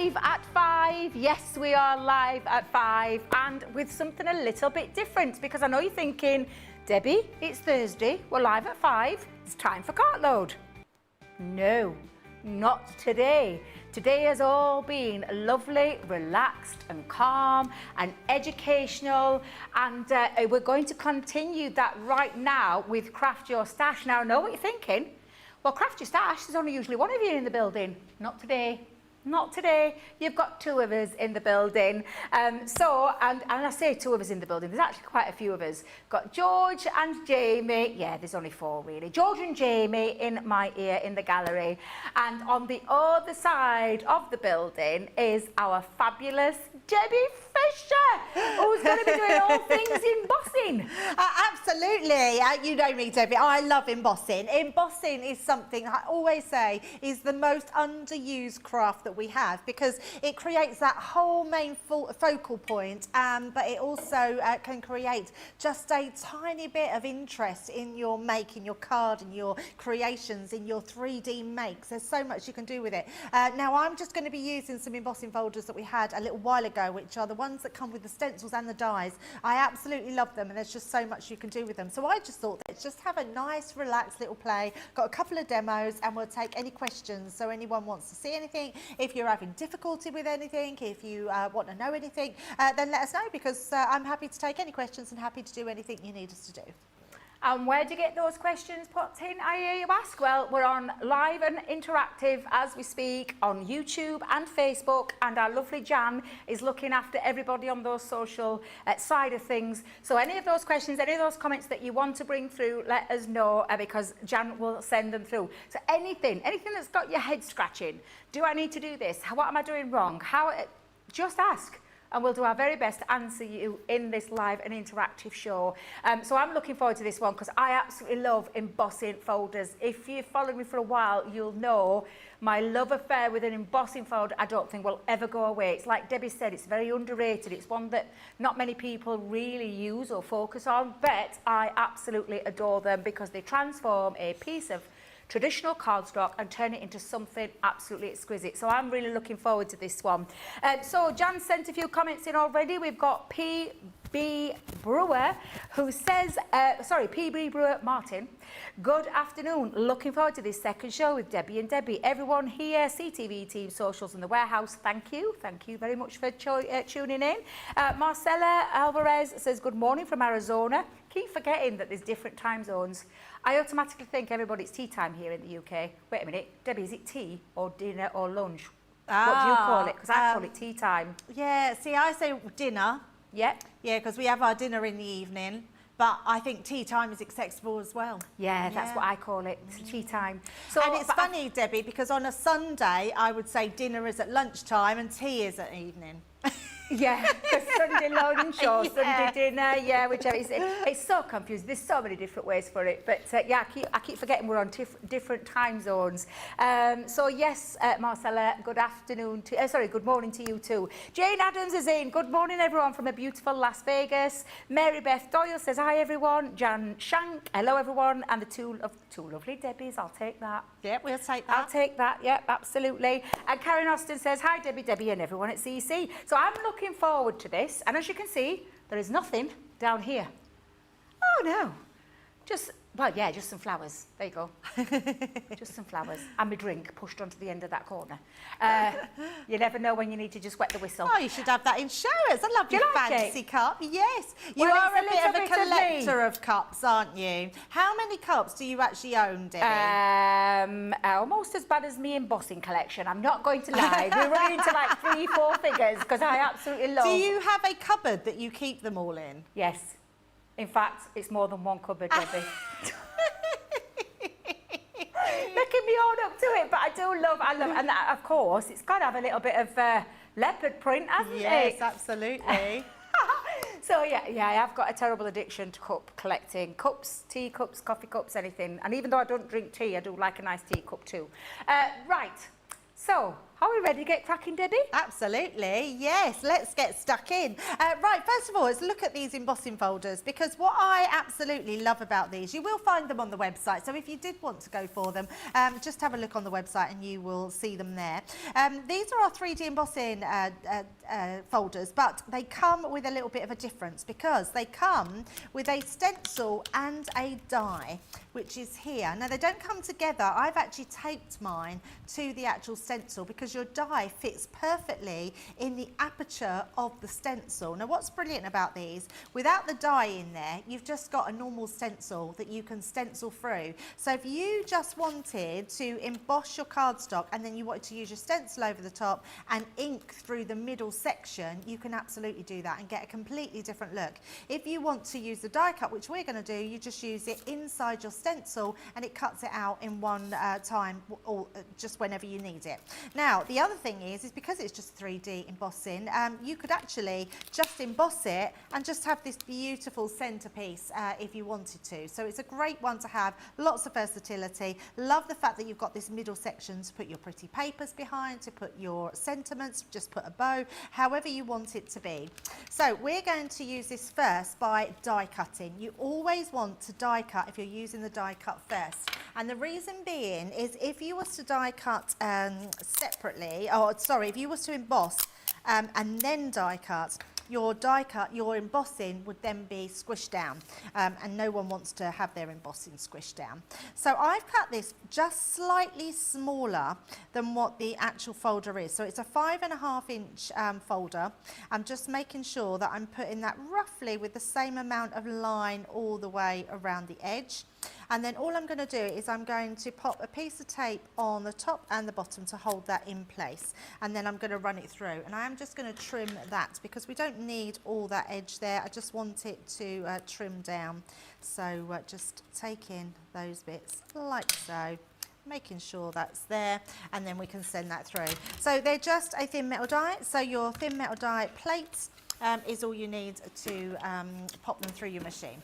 live at 5. Yes, we are live at 5 and with something a little bit different, because I know you're thinking, Debbie, it's Thursday, we're live at 5, it's time for Cartload. No, not today. Today has all been lovely, relaxed and calm and educational, and we're going to continue that right now with Craft Your Stash. Now, I know what you're thinking. Well, Craft Your Stash, there's only usually one of you in the building. Not today. Not today. You've got 2 of us in the building. And I say 2 of us in the building, there's actually quite a few of us. Got George and Jamie. Yeah, there's only 4 really. George and Jamie in my ear in the gallery. And on the other side of the building is our fabulous Debbie Fisher, who's going to be doing all things embossing. Absolutely. You know me, Debbie. I love embossing. Embossing is something I always say is the most underused craft that we have, because it creates that whole main focal point, but it also can create just a tiny bit of interest in your make, in your card, in your creations, in your 3D makes. There's so much you can do with it. Now I'm just going to be using some embossing folders that we had a little while ago, which are the ones that come with the stencils and the dies. I absolutely love them, and there's just so much you can do with them. So I just thought, let's just have a nice relaxed little play. Got a couple of demos and we'll take any questions. So anyone wants to see anything, if you're having difficulty with anything, if you want to know anything, then let us know, because I'm happy to take any questions and happy to do anything you need us to do. And where do you get those questions put in, I hear you ask? Well, we're on live and interactive as we speak on YouTube and Facebook, and our lovely Jan is looking after everybody on those social side of things. So any of those questions, any of those comments that you want to bring through, let us know, because Jan will send them through. So anything that's got your head scratching, do I need to do this? What am I doing wrong? Just ask. And we'll do our very best to answer you in this live and interactive show. So I'm looking forward to this one, because I absolutely love embossing folders. If you've followed me for a while, you'll know my love affair with an embossing folder I don't think will ever go away. It's like Debbie said, it's very underrated. It's one that not many people really use or focus on, but I absolutely adore them, because they transform a piece of traditional cardstock and turn it into something absolutely exquisite. So I'm really looking forward to this one. So Jan sent a few comments in already. We've got PB Brewer, who says, PB Brewer Martin, good afternoon. Looking forward to this second show with Debbie and Debbie. Everyone here, CTV team, socials and the warehouse, thank you. Thank you very much for tuning in. Marcela Alvarez says, good morning from Arizona. Keep forgetting that there's different time zones. I automatically think everybody's tea time here in the UK. Wait a minute, Debbie, is it tea or dinner or lunch? What do you call it? Because I call it tea time. Yeah, see, I say dinner. Yeah. Yeah, because we have our dinner in the evening. But I think tea time is acceptable as well. Yeah, that's what I call it, tea time. So, and it's funny, Debbie, because on a Sunday, I would say dinner is at lunchtime and tea is at evening. Yeah, because Sunday lunch or Sunday dinner, yeah, whichever. It's so confusing. There's so many different ways for it. But yeah, I keep forgetting we're on different time zones. So yes, Marcella, good afternoon to, good morning to you too. Jane Adams is in. Good morning, everyone, from a beautiful Las Vegas. Mary Beth Doyle says hi, everyone. Jan Shank, hello, everyone, and the two lovely Debbies. I'll take that. Yeah, we'll take that. I'll take that. Yeah, absolutely. And Karen Austin says hi, Debbie, and everyone at CC. So I'm looking forward to this, and as you can see, there is nothing down here. Oh no, just some flowers. There you go. Just some flowers and my drink pushed onto the end of that corner. You never know when you need to just wet the whistle. Oh, you should have that in showers. I love your fancy cup. Yes, you well, are a bit of a collector of cups, aren't you? How many cups do you actually own, Debbie? Almost as bad as me embossing collection. I'm not going to lie. We're running into like 3-4 figures, because I absolutely love. Do you have a cupboard that you keep them all in? Yes. In fact, it's more than one cupboard, Debbie. Making me own up to it, but I love, and of course, it's got to have a little bit of leopard print, hasn't it? Yes, absolutely. So yeah, I have got a terrible addiction to cup collecting. Cups, tea cups, coffee cups, anything. And even though I don't drink tea, I do like a nice tea cup too. Right, so Are we ready to get cracking, Debbie? Absolutely, yes, let's get stuck in. Right, first of all, let's look at these embossing folders, because what I absolutely love about these, you will find them on the website, so if you did want to go for them, just have a look on the website and you will see them there. These are our 3D embossing folders, but they come with a little bit of a difference, because they come with a stencil and a die, which is here. Now, they don't come together. I've actually taped mine to the actual stencil because your die fits perfectly in the aperture of the stencil. Now, what's brilliant about these, without the die in there, you've just got a normal stencil that you can stencil through. So if you just wanted to emboss your cardstock and then you wanted to use your stencil over the top and ink through the middle section, you can absolutely do that and get a completely different look. If you want to use the die cut, which we're going to do, you just use it inside your stencil and it cuts it out in one time, or just whenever you need it. Now, the other thing is because it's just 3D embossing, you could actually just emboss it and just have this beautiful centerpiece if you wanted to. So it's a great one to have, lots of versatility. Love the fact that you've got this middle section to put your pretty papers behind, to put your sentiments, just put a bow, however you want it to be. So we're going to use this first by die cutting. You always want to die cut if you're using the die cut first. And the reason being is if you was to die cut separately, or sorry, if you was to emboss and then die cut, your embossing would then be squished down, and no one wants to have their embossing squished down. So I've cut this just slightly smaller than what the actual folder is. So it's a 5.5 inch folder. I'm just making sure that I'm putting that roughly with the same amount of line all the way around the edge. And then all I'm going to do is I'm going to pop a piece of tape on the top and the bottom to hold that in place. And then I'm going to run it through. And I am just going to trim that because we don't need all that edge there. I just want it to trim down. So just take in those bits like so, making sure that's there, and then we can send that through. So they're just a thin metal die. So your thin metal die plates is all you need to pop them through your machine.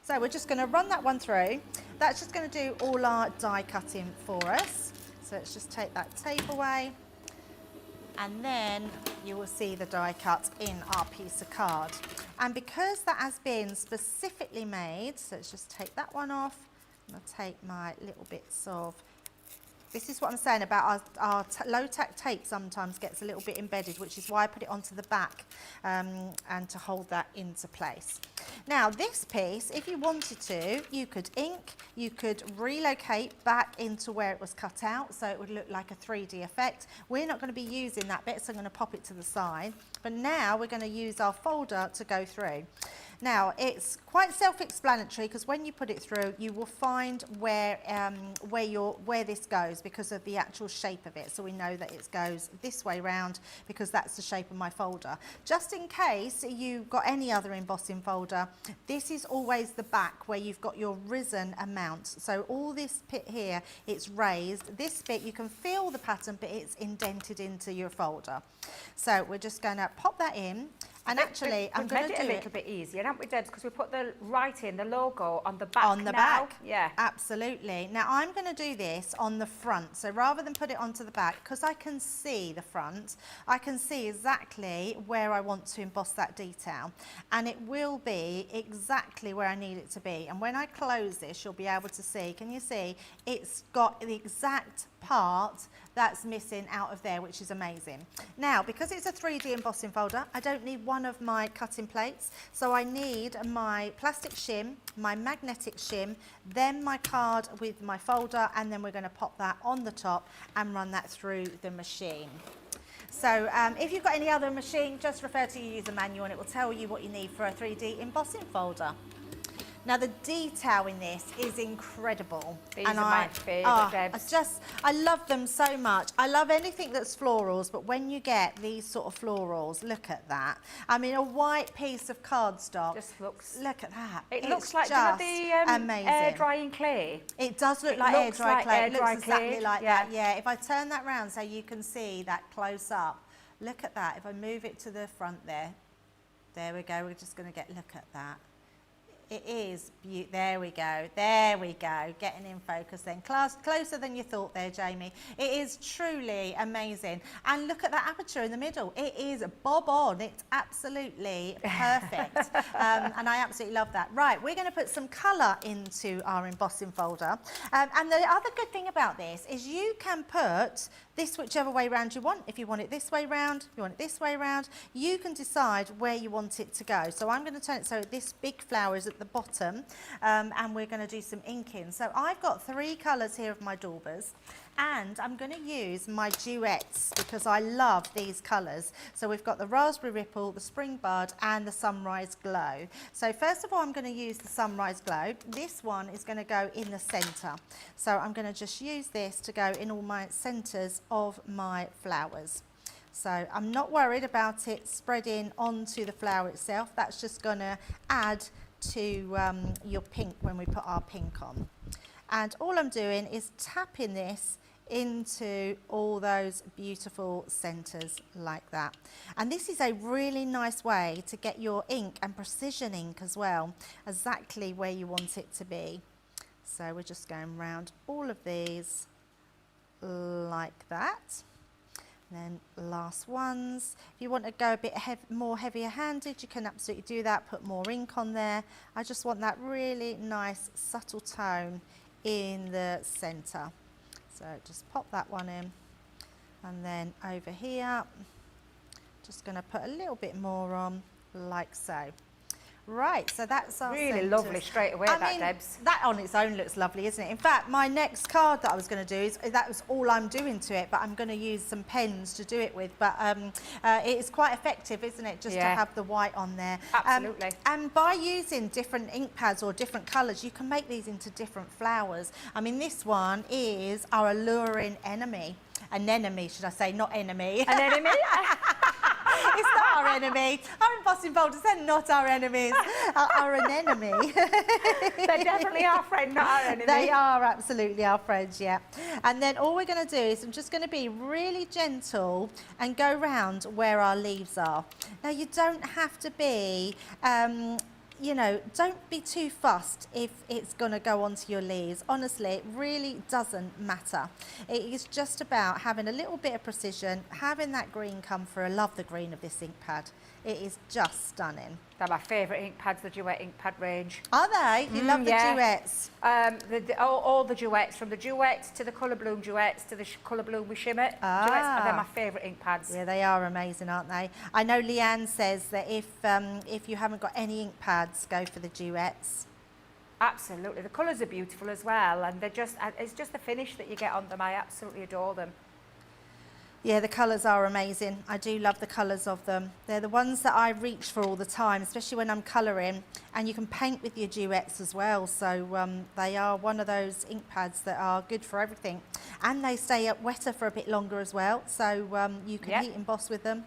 So we're just going to run that one through. That's just going to do all our die cutting for us. So let's just take that tape away. And then you will see the die cut in our piece of card. And because that has been specifically made, so let's just take that one off. And I'll take my little bits of, this is what I'm saying about our low-tack tape sometimes gets a little bit embedded, which is why I put it onto the back and to hold that into place. Now this piece, if you wanted to, you could ink, you could relocate back into where it was cut out so it would look like a 3D effect. We're not going to be using that bit, so I'm going to pop it to the side. But now we're going to use our folder to go through. Now, it's quite self-explanatory because when you put it through, you will find where this goes because of the actual shape of it. So we know that it goes this way round because that's the shape of my folder. Just in case you've got any other embossing folder, this is always the back where you've got your risen amount. So all this bit here, it's raised. This bit, you can feel the pattern, but it's indented into your folder. So we're just going to pop that in. And actually, I'm going to do it a little bit easier, haven't we, Debs? Because we put the writing, the logo, on the back. On the back? Yeah. Absolutely. Now, I'm going to do this on the front. So rather than put it onto the back, because I can see the front, I can see exactly where I want to emboss that detail. And it will be exactly where I need it to be. And when I close this, you'll be able to see, can you see, it's got the exact part that's missing out of there, which is amazing. Now, because it's a 3D embossing folder, I don't need one of my cutting plates, so I need my plastic shim, my magnetic shim, then my card with my folder, and then we're going to pop that on the top and run that through the machine. So if you've got any other machine, just refer to your user manual and it will tell you what you need for a 3D embossing folder. Now the detail in this is incredible. These are my favourite, Debs. I love them so much. I love anything that's florals, but when you get these sort of florals, look at that. I mean, a white piece of cardstock. Just looks. Look at that. It looks like amazing. Air drying clay. It does look like air dry clay. It looks exactly like that. Yeah. If I turn that round so you can see that close up, look at that. If I move it to the front there we go. We're just going to look at that. It is beautiful. There we go. There we go. Getting in focus then. Closer than you thought there, Jamie. It is truly amazing. And look at that aperture in the middle. It is bob on. It's absolutely perfect. And I absolutely love that. Right, we're going to put some colour into our embossing folder. And the other good thing about this is you can put this whichever way round you want. If you want it this way round, if you want it this way round, you can decide where you want it to go. So I'm going to turn it so this big flower is at the bottom, and we're going to do some inking. So I've got 3 colours here of my daubers, and I'm going to use my duets because I love these colours. So we've got the Raspberry Ripple, the Spring Bud and the Sunrise Glow. So first of all, I'm going to use the Sunrise Glow. This one is going to go in the centre. So I'm going to just use this to go in all my centres of my flowers. So I'm not worried about it spreading onto the flower itself. That's just going to add to your pink when we put our pink on. And all I'm doing is tapping this into all those beautiful centres like that. And this is a really nice way to get your ink and precision ink as well, exactly where you want it to be. So we're just going round all of these like that. And then last ones. If you want to go a bit more heavier handed, you can absolutely do that, put more ink on there. I just want that really nice subtle tone in the centre. So just pop that one in, and then over here, just going to put a little bit more on, like so. Right, so that's our really centres. lovely straight away, Debs. That on its own looks lovely, isn't it? In fact, my next card that I was going to do is that was all I'm doing to it, but I'm going to use some pens to do it with. But it is quite effective, isn't it, just to have the white on there. Absolutely. And by using different ink pads or different colours, you can make these into different flowers. I mean, this one is our alluring enemy. An enemy, should I say, not enemy. An enemy? It's not our enemy. Our embossing folders, they're not our enemies, are an enemy. They're definitely our friend, not our enemy. They are absolutely our friends, yeah. And then all we're going to do is I'm just going to be really gentle and go round where our leaves are. Now, you don't have to be... you know, don't be too fussed if it's going to go onto your leaves. Honestly, it really doesn't matter. It is just about having a little bit of precision, having that green come through. I love the green of this ink pad. It is just stunning. They're my favourite ink pads, the Duet ink pad range. Are they? You love the duets? All the duets, from the duets to the Colour Bloom duets to the Colour Bloom with Shimmer duets. They're my favourite ink pads. Yeah, they are amazing, aren't they? I know Leanne says that if you haven't got any ink pads, go for the duets. Absolutely. The colours are beautiful as well, and they're just, it's just the finish that you get on them. I absolutely adore them. Yeah, the colours are amazing. I do love the colours of them. They're the ones that I reach for all the time, especially when I'm colouring. And you can paint with your duets as well. So they are one of those ink pads that are good for everything. And they stay up wetter for a bit longer as well. So you can heat emboss with them.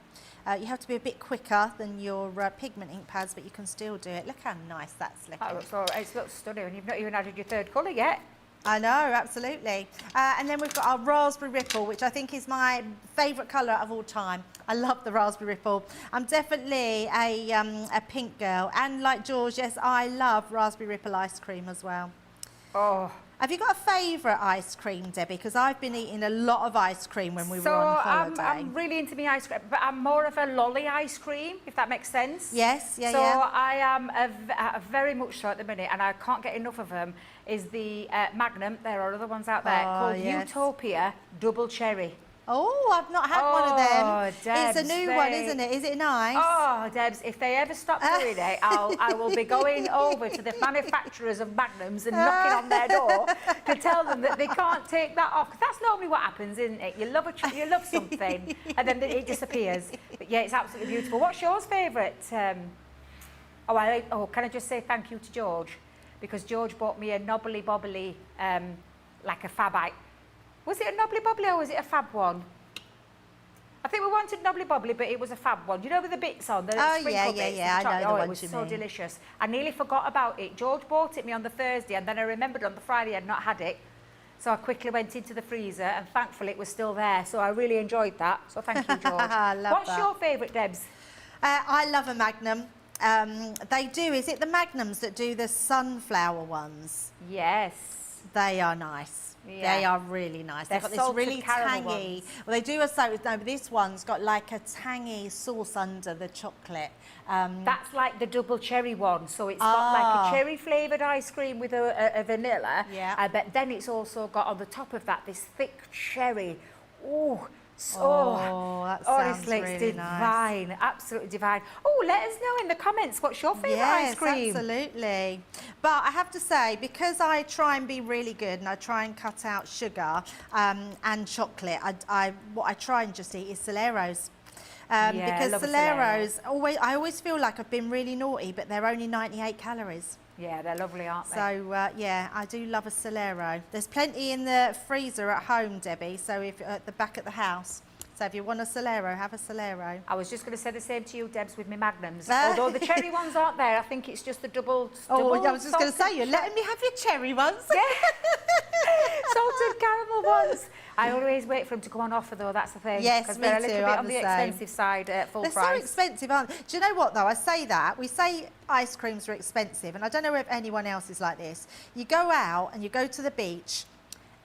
You have to be a bit quicker than your pigment ink pads, but you can still do it. Look how nice that's looking. It looks stunning, and you've not even added your third colour yet. I know, absolutely. And then we've got our Raspberry Ripple, which I think is my favourite colour of all time. I love the Raspberry Ripple. I'm definitely a pink girl. And like George, yes, I love Raspberry Ripple ice cream as well. Oh. Have you got a favourite ice cream, Debbie? Because I've been eating a lot of ice cream when we were on holiday. So I'm really into my ice cream, but I'm more of a lolly ice cream, if that makes sense. Yes, yeah, so yeah. So I am a very much so at the minute, and I can't get enough of them, is the Magnum. There are other ones out there called Utopia Double Cherry. Oh, I've not had one of them. Debs, it's a new one, isn't it? Is it nice? Oh, Debs, if they ever stop doing it, I will be going over to the manufacturers of Magnums and knocking on their door to tell them that they can't take that off. Because that's normally what happens, isn't it? You love something and then it disappears. But yeah, it's absolutely beautiful. What's yours favourite? Can I just say thank you to George? Because George bought me a knobbly bobbly, like a fabite. Was it a knobbly bobbly or was it a fab one? I think we wanted knobbly bobbly, but it was a fab one. You know, with the bits on, the sprinkle bits. I know the one it was so delicious. I nearly forgot about it. George bought it me on the Thursday, and then I remembered on the Friday I'd not had it. So I quickly went into the freezer, and thankfully it was still there. So I really enjoyed that. So thank you, George. I love What's that. your favourite, Debs? I love a Magnum. They do, is it the Magnums that do the sunflower ones? Yes. They are nice. Yeah. They are really nice. They've got this salted really caramel tangy. ones. Well, they do a so. No, but this one's got like a tangy sauce under the chocolate. That's like the double cherry one. So it's got like a cherry flavoured ice cream with a vanilla. Yeah. But then it's also got on the top of that this thick cherry. Oh, that sounds honestly, really it's divine, absolutely divine. Oh, let us know in the comments what's your favourite ice cream. Yes, absolutely. But I have to say, because I try and be really good and I try and cut out sugar and chocolate, what I try and just eat is Soleros. Because Soleros, I always feel like I've been really naughty, but they're only 98 calories. Yeah, they're lovely, aren't they? So, yeah, I do love a Solero. There's plenty in the freezer at home, Debbie, so if at the back at the house. So if you want a Solero, have a Solero. I was just going to say the same to you, Debs, with my Magnums. Although the cherry ones aren't there, I think it's just the double I was just going to say, you're letting me have your cherry ones. Yeah. Salted caramel ones. I always wait for them to go on offer, though, that's the thing. Yes, because me they're a too, little bit I'm on the the same. expensive side at full They're price. so expensive, aren't they? Do you know what, though? I say that. We say ice creams are expensive, and I don't know if anyone else is like this. You go out and you go to the beach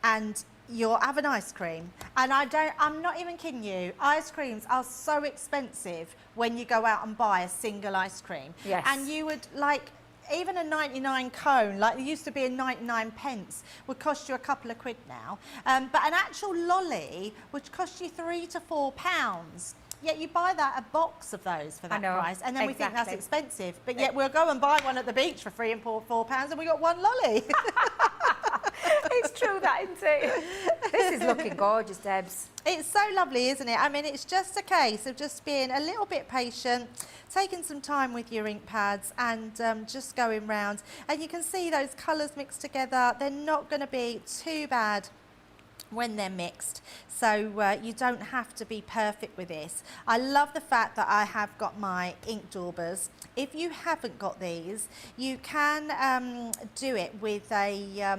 and you'll have an ice cream, and I'm not even kidding you, ice creams are so expensive when you go out and buy a single ice cream. Yes. And you would, like, even a 99 cone, like there used to be a 99 pence, would cost you a couple of quid now. But an actual lolly would cost you £3 to £4. Yet you buy a box of those for that price, and then we think that's expensive. But yet we'll go and buy one at the beach for £3 and £4, and we got one lolly. It's true, that, isn't it? This is looking gorgeous, Debs. It's so lovely, isn't it? I mean, it's just a case of just being a little bit patient, taking some time with your ink pads and just going round. And you can see those colours mixed together. They're not going to be too bad when they're mixed, so you don't have to be perfect with this. I love the fact that I have got my ink daubers. If you haven't got these, you can do it with a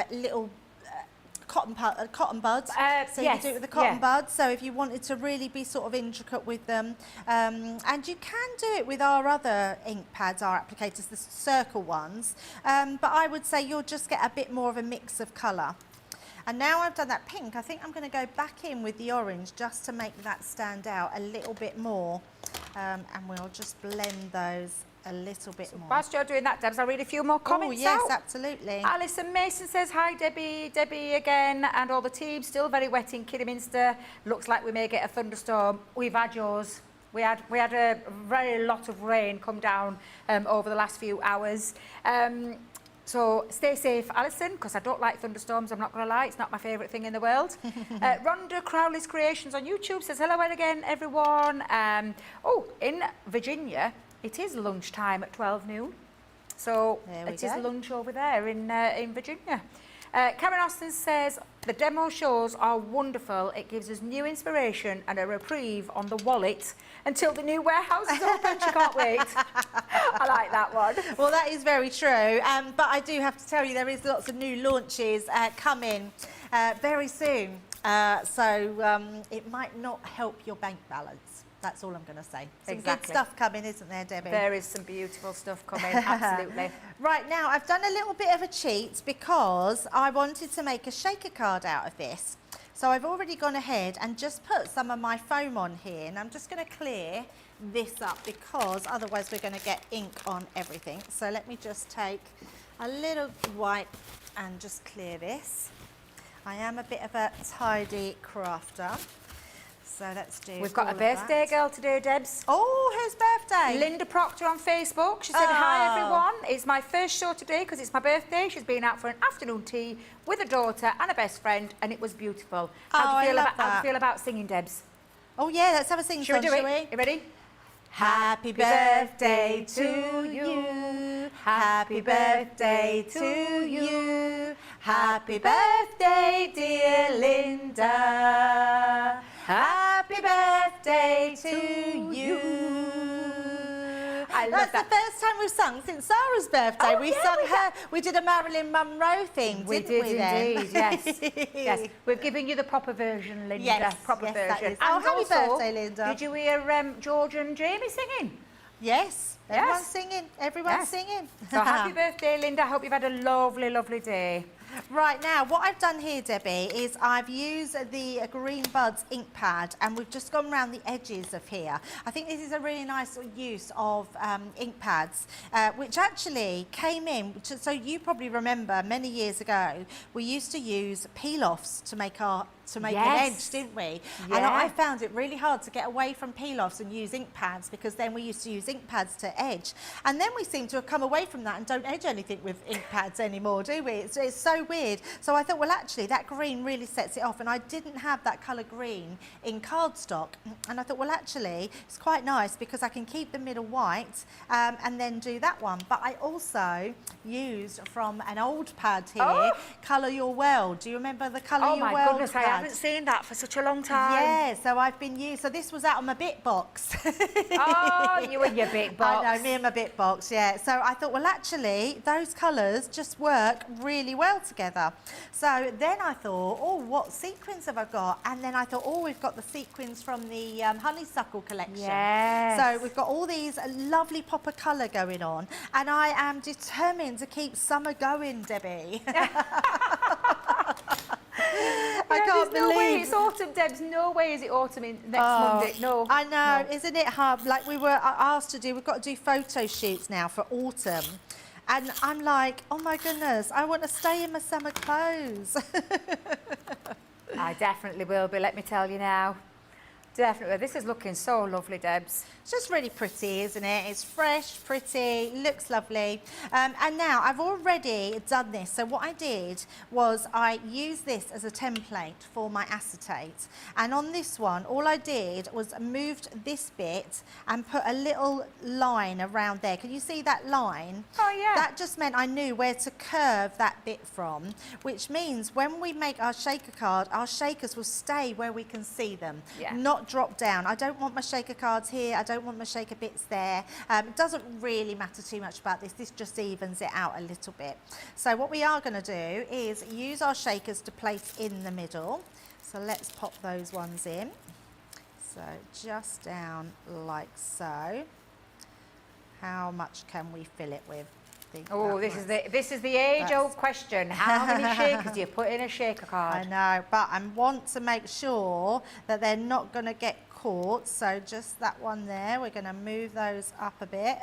little cotton buds. So you can do it with the cotton buds. So if you wanted to really be sort of intricate with them, and you can do it with our other ink pads, our applicators, the circle ones. But I would say you'll just get a bit more of a mix of colour. And now I've done that pink, I think I'm going to go back in with the orange just to make that stand out a little bit more. And we'll just blend those a little bit more. Whilst you're doing that, Debs, I'll read a few more comments yes, out. absolutely. Alison Mason says, hi Debbie, Debbie again and all the team, still very wet in Kidderminster. Looks like we may get a thunderstorm. We've had yours. We had a very lot of rain come down over the last few hours. So stay safe, Alison, because I don't like thunderstorms, I'm not going to lie, it's not my favourite thing in the world. Rhonda Crowley's Creations on YouTube says, hello again, everyone. In Virginia, it is lunchtime at 12 noon. So it is lunch over there in Virginia. Karen Austin says, the demo shows are wonderful. It gives us new inspiration and a reprieve on the wallet until the new warehouse is open. She can't wait. I like that one. Well, that is very true. But I do have to tell you, there is lots of new launches coming very soon. So it might not help your bank balance. That's all I'm going to say. Some good stuff coming, isn't there, Debbie? There is some beautiful stuff coming, absolutely. Right, now I've done a little bit of a cheat because I wanted to make a shaker card out of this. So I've already gone ahead and just put some of my foam on here, and I'm just going to clear this up because otherwise we're going to get ink on everything. So let me just take a little wipe and just clear this. I am a bit of a tidy crafter. So let's do. We've got a birthday girl today, Debs. Oh, whose birthday? Linda Proctor on Facebook. She said, hi everyone. It's my first show today because it's my birthday. She's been out for an afternoon tea with a daughter and a best friend, and it was beautiful. How do you feel about singing, Debs? Oh yeah, let's have a sing song, shall we? You ready? Happy birthday to you. Happy birthday to you. Happy birthday, dear Linda. Happy birthday to you. I That's that. the first time we've sung since Sarah's birthday. Oh, we yeah, sung we did a Marilyn Monroe thing, We didn't did we then? indeed, yes. Yes, we've given you the proper version, Linda. Yes, proper yes, that version. is. Oh, And happy also, birthday, Linda. Did you hear George and Jamie singing? Yes, Yes. everyone's singing. Everyone's Yes. singing. So happy birthday, Linda. I hope you've had a lovely, lovely day. Right, now, what I've done here, Debbie, is I've used the Green Buds ink pad, and we've just gone around the edges of here. I think this is a really nice use of ink pads, which actually came in, so you probably remember many years ago, we used to use peel-offs to make an edge, didn't we? Yeah. And I found it really hard to get away from peel-offs and use ink pads, because then we used to use ink pads to edge. And then we seem to have come away from that and don't edge anything with ink pads anymore, do we? It's so weird. So I thought, well, actually, that green really sets it off. And I didn't have that colour green in cardstock. And I thought, well, actually, it's quite nice because I can keep the middle white and then do that one. But I also used from an old pad here, Colour Your World. Do you remember the Colour Your World Oh, my goodness, pad? I haven't seen that for such a long time. Yeah, so I've been used. So this was out of my bit box. Oh, you and your big box. I know, me and my bit box, yeah. So I thought, well, actually, those colours just work really well together. So then I thought, oh, what sequins have I got? And then I thought, oh, we've got the sequins from the honeysuckle collection. Yes. So we've got all these lovely pop of colour going on. And I am determined to keep summer going, Debbie. I can't there's no way believe it's autumn, Debs. No way is it autumn next Monday. No. I know, No. isn't it hard? Like we were asked to do, we've got to do photo shoots now for autumn. And I'm like, oh my goodness, I want to stay in my summer clothes. I definitely will be, let me tell you now. Definitely. This is looking so lovely, Debs. It's just really pretty, isn't it? It's fresh, pretty, looks lovely. And now I've already done this. So what I did was I used this as a template for my acetate. And on this one, all I did was moved this bit and put a little line around there. Can you see that line? Oh, yeah. That just meant I knew where to curve that bit from, which means when we make our shaker card, our shakers will stay where we can see them. Yeah. Not drop down. I don't want my shaker cards here. I don't want my shaker bits there. It doesn't really matter too much about this. This just evens it out a little bit. So what we are going to do is use our shakers to place in the middle. So let's pop those ones in. So just down like so. How much can we fill it with? Oh, this is the age-old question. How many shakers do you put in a shaker I card? know, but I want to make sure that they're not going to get caught. So just that one there, we're going to move those up a bit.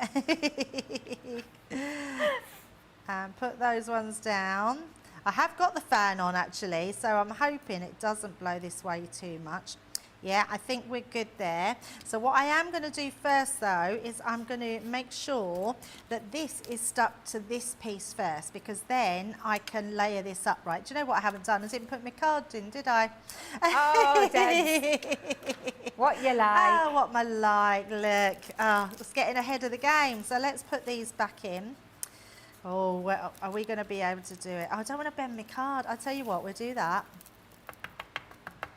And put those ones down. I have got the fan on actually, so I'm hoping it doesn't blow this way too much. Yeah, I think we're good there. So what I am going to do first though is I'm going to make sure that this is stuck to this piece first, because then I can layer this up right. Do you know what I haven't done? I didn't put my cards in, did I? Oh, Debs. What you like. Oh, what my like. Look, oh, it's getting ahead of the game. So let's put these back in. Oh, well, are we going to be able to do it? Oh, I don't want to bend my card. I'll tell you what, we'll do that.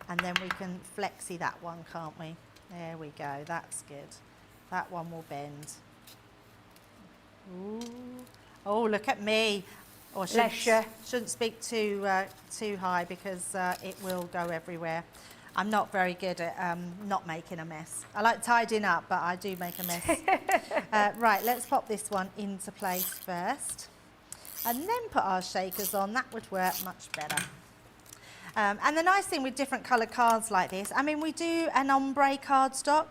And then we can flexi that one, can't we? There we go, that's good. That one will bend. Ooh. Oh, look at me. Oh, I shouldn't speak too high because it will go everywhere. I'm not very good at not making a mess. I like tidying up, but I do make a mess. Right, let's pop this one into place first. And then put our shakers on. That would work much better. And the nice thing with different colour cards like this, I mean, we do an ombre cardstock.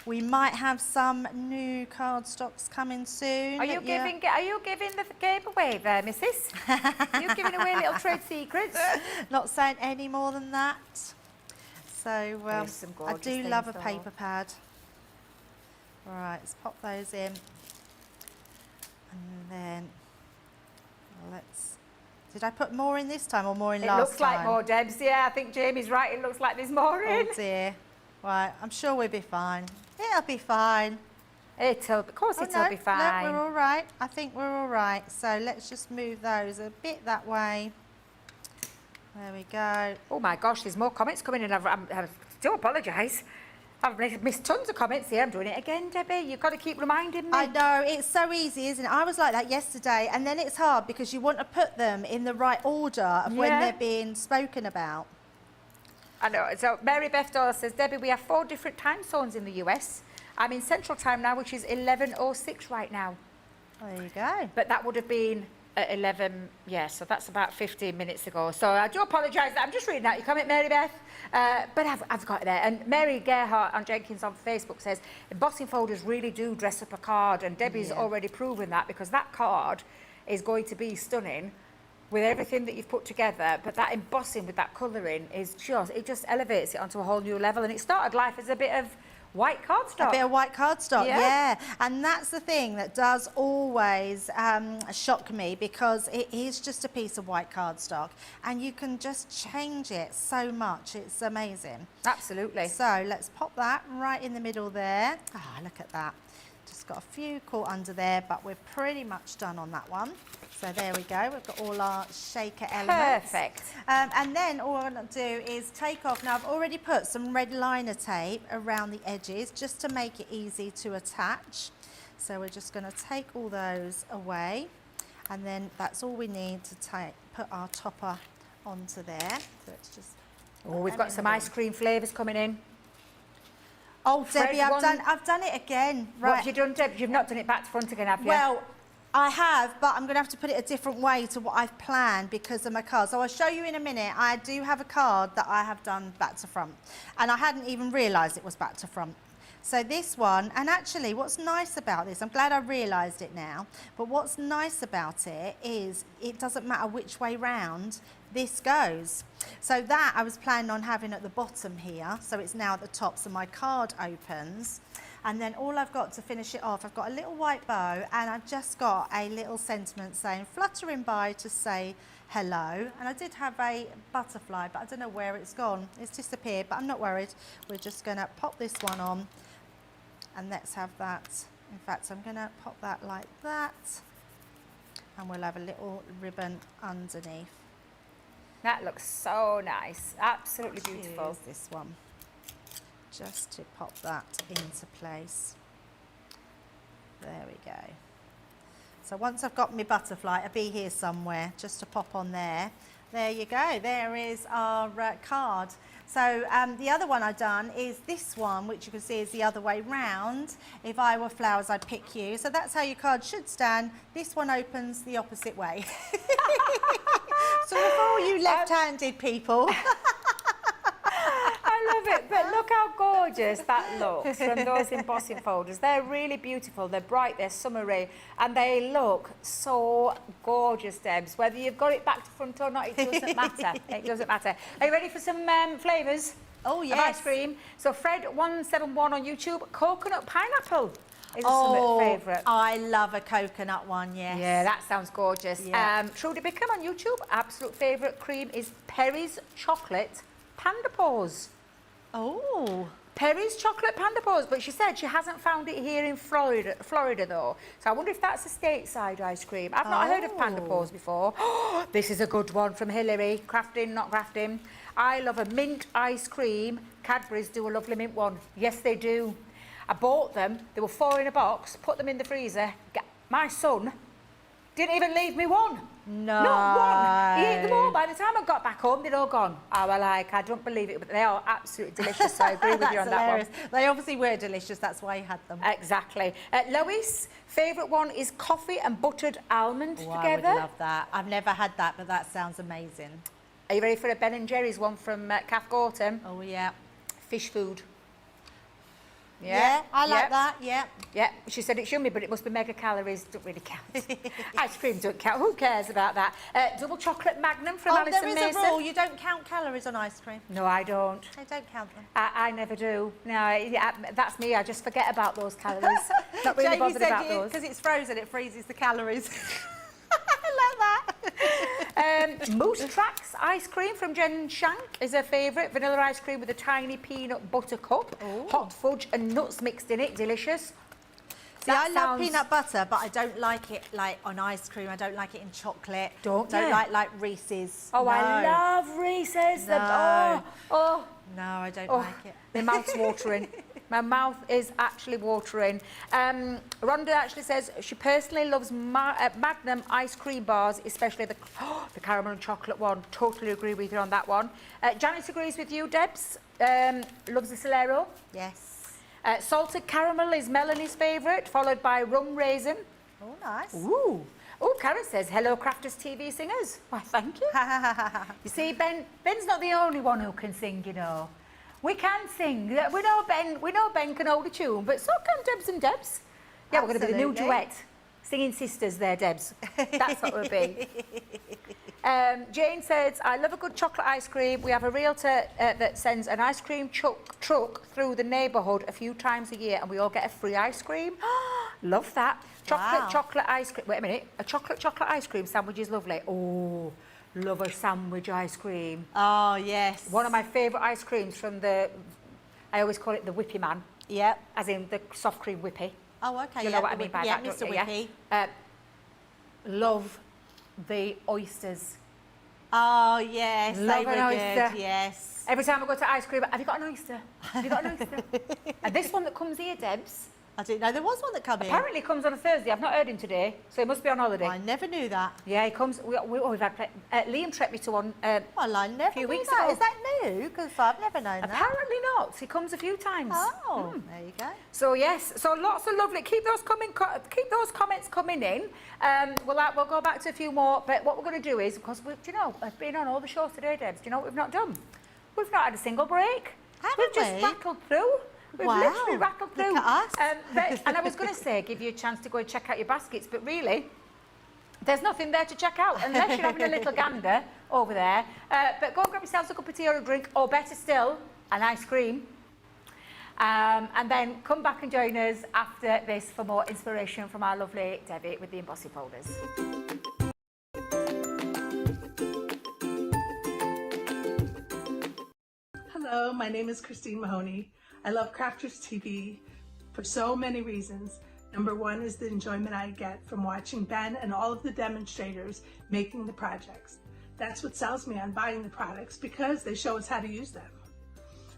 We might have some new cardstocks coming soon. Are you giving the game away there, missus? Are you giving away little trade secrets? Not saying any more than that. So I do love a paper pad. All right, let's pop those in. And then let's... Did I put more in this time or more in last time? It looks like more, Debs. Yeah, I think Jamie's right. It looks like there's more in. Oh dear. Right, I'm sure we'll be fine. It'll be fine. Of course it'll be fine. Look, we're all right. I think we're all right. So let's just move those a bit that way. There we go. Oh my gosh, there's more comments coming in. I do apologise. I've missed tons of comments here. I'm doing it again, Debbie. You've got to keep reminding me. I know, it's so easy, isn't it? I was like that yesterday, and then it's hard because you want to put them in the right order of when they're being spoken about. I know. So Mary Beth Doyle says, Debbie, we have 4 different time zones in the US. I'm in Central Time now, which is 11:06 right now. There you go. But that would have been at 11, yeah, so that's about 15 minutes ago. So I do apologise. I'm just reading out your comment, Mary Beth. But I've got it there. And Mary Gerhardt and Jenkins on Facebook says, embossing folders really do dress up a card. And Debbie's already proven that, because that card is going to be stunning with everything that you've put together. But that embossing with that colouring is it just elevates it onto a whole new level. And it started life as a bit of white cardstock. A bit of white cardstock, yeah. And that's the thing that does always shock me, because it is just a piece of white cardstock and you can just change it so much. It's amazing. Absolutely. So let's pop that right in the middle there. Ah, look at that. Just got a few caught under there, but we're pretty much done on that one. So there we go, we've got all our shaker elements. Perfect. And then all I'm going to do is take off. Now I've already put some red liner tape around the edges just to make it easy to attach. So we're just going to take all those away. And then that's all we need to put our topper onto there. So it's just... Oh, we've got some ice cream flavours coming in. Oh, Debbie, I've done it again. Right. What have you done, Debbie? You've not done it back to front again, have you? Well, I have, but I'm going to have to put it a different way to what I've planned because of my card. So I'll show you in a minute. I do have a card that I have done back to front, and I hadn't even realised it was back to front. So this one, and actually what's nice about this, I'm glad I realised it now, but what's nice about it is it doesn't matter which way round this goes. So that I was planning on having at the bottom here, so it's now at the top, so my card opens. And then all I've got to finish it off, I've got a little white bow, and I've just got a little sentiment saying, fluttering by to say hello. And I did have a butterfly, but I don't know where it's gone. It's disappeared, but I'm not worried. We're just going to pop this one on, and let's have that. In fact, I'm going to pop that like that, and we'll have a little ribbon underneath. That looks so nice. Absolutely beautiful. Here's this one. Just to pop that into place. There we go. So once I've got my butterfly, it'll be here somewhere, just to pop on there. There you go, there is our card. So the other one I've done is this one, which you can see is the other way round. If I were flowers, I'd pick you. So that's how your card should stand. This one opens the opposite way. So for all you left-handed people. I love it, but look how gorgeous that looks from those embossing folders. They're really beautiful, they're bright, they're summery, and they look so gorgeous, Debs. Whether you've got it back to front or not, it doesn't matter. It doesn't matter. Are you ready for some flavours? Oh, yes. Of ice cream. So Fred171 on YouTube, coconut pineapple is a summer favourite. I love a coconut one, yes. Yeah, that sounds gorgeous. Yeah. Trudy Bickham on YouTube, absolute favourite cream is Perry's Chocolate Panda Paws. Oh. Perry's Chocolate Panda Paws, but she said she hasn't found it here in Florida though. So I wonder if that's a stateside ice cream. I've not heard of Panda Paws before. This is a good one from Hillary. Crafting, not grafting. I love a mint ice cream. Cadbury's do a lovely mint one. Yes, they do. I bought them. There were 4 in a box. Put them in the freezer. My son didn't even leave me one. No. Not one. He ate them all. By the time I got back home, they'd all gone. I was like, I don't believe it, but they are absolutely delicious. So I agree with you on hilarious. that one. They obviously were delicious. That's why you had them. Exactly. Lois, favourite one is coffee and buttered almond together. I would love that. I've never had that, but that sounds amazing. Are you ready for a Ben & Jerry's one from Kath Gorton? Oh, yeah. Fish food. Yeah, I like that, yeah. Yeah, she said it's yummy, but it must be mega calories. Don't really count. Ice cream don't count. Who cares about that? Double chocolate magnum from Alison Mason. There is a rule. You don't count calories on ice cream. No, I don't. I don't count them. I never do. No, that's me. I just forget about those calories. Not really Jamie bothered about said those. because it's frozen, it freezes the calories. I like that. Moose Tracks ice cream from Jen Shank is her favourite. Vanilla ice cream with a tiny peanut butter cup. Ooh. Hot fudge and nuts mixed in it. Delicious. See, I love peanut butter, but I don't like it like on ice cream. I don't like it in chocolate. Don't like Reese's. Oh, no. I love Reese's. No. Oh. No, I don't Oh, like it. my mouth's watering. My mouth is actually watering. Rhonda actually says she personally loves Magnum ice cream bars, especially the caramel and chocolate one. Totally agree with you on that one. Janice agrees with you, Debs. Loves the Solero. Yes. Salted caramel is Melanie's favourite, followed by rum raisin. Oh, nice. Ooh. Oh, Karen says, hello, Crafters TV singers. Why, thank you. You see, Ben's not the only one who can sing, you know. We can sing. We know Ben can hold a tune, but so can Debs and Debs. Yeah, we're going to do the new duet. Singing sisters there, Debs. That's what we'll be. Jane says, I love a good chocolate ice cream. We have a realtor that sends an ice cream truck through the neighbourhood a few times a year, and we all get a free ice cream. Love that. Chocolate ice cream. Wait a minute. A chocolate ice cream sandwich is lovely. Oh, love a sandwich ice cream. Oh, yes. One of my favourite ice creams from I always call it the Whippy Man. Yep. As in the soft cream whippy. Oh, okay. You know what I mean by that, Mr. don't you? Whippy. Yeah? Love the oysters. Oh, yes. Love they were an oyster. Good. Yes. Every time I go to ice cream, have you got an oyster? Have you got an oyster? And this one that comes here, Debs, I didn't know there was one that came in. apparently comes on a Thursday. I've not heard him today, so he must be on holiday. I never knew that. Yeah, he comes. We've had Liam trekked me to one Well, I never few knew weeks that. ago. Is that new? Because I've never known that. Apparently not. He comes a few times. Oh, there you go. So yes, so lots of lovely. Keep those comments coming in. We'll go back to a few more. But what we're going to do is, because I've been on all the shows today, Debs. Do you know what we've not done? We've not had a single break. We've just rattled through. We've literally rattled through. Look at us. And I was going to say, give you a chance to go and check out your baskets, but really, there's nothing there to check out unless you're having a little gander over there. But go and grab yourselves a cup of tea or a drink, or better still, an ice cream. And then come back and join us after this for more inspiration from our lovely Debbie with the embossing folders. Hello, my name is Christine Mahoney. I love Crafters TV for so many reasons. Number one is the enjoyment I get from watching Ben and all of the demonstrators making the projects. That's what sells me on buying the products, because they show us how to use them.